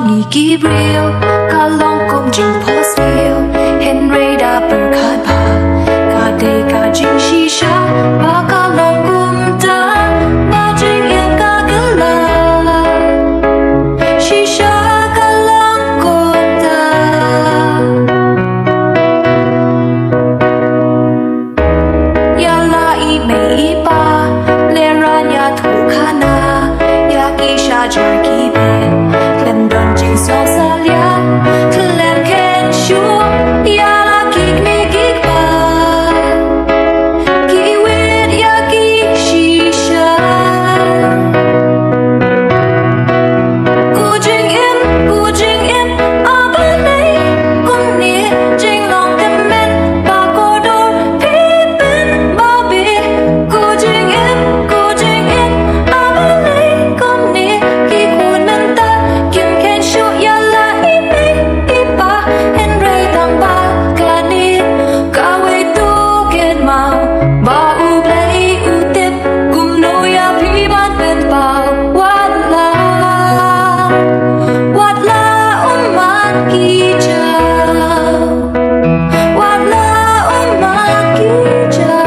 อีกี่เรียวก็ลองก้มจิงโพสเดียวเห็นเรดาร์เปิดขาดผ่ากาเดกาจิงชีชาบากาลองกุมตาบาจิงเอียงกากะลาชีชากาลองกุมตายาลาอีเมอีปาเลรานยาถูกขานาอยากอีชาจากีเบเคลมดอนจิงสองสาลยาเคลมเคนชูยาลากิกเมกิกปากิเวดยากิชีชากูจิงอิมอาบะเลยกุมเนียจิงลองเต็มเม็ดปาโกโดพี่เป็นบาบีกูจิงอิมอาบะเลยกุมเนียกิกูนันตากิมเคนชูยาลาอีเมอีปาเห็นไรต่างบากานีกาเวตูเกตมาบาอูเบลอูเต็บกุมโนยาพี่บ้านเป็นเปล่าวัดลาอุมมากีจาวัดลาอุมมากีจา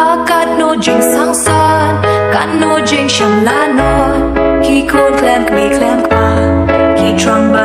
อากาศโนจิงสังสารกันโนจิงชัมลานอนกีโคนแคลมกมีแคลมกว่ากีทรังบ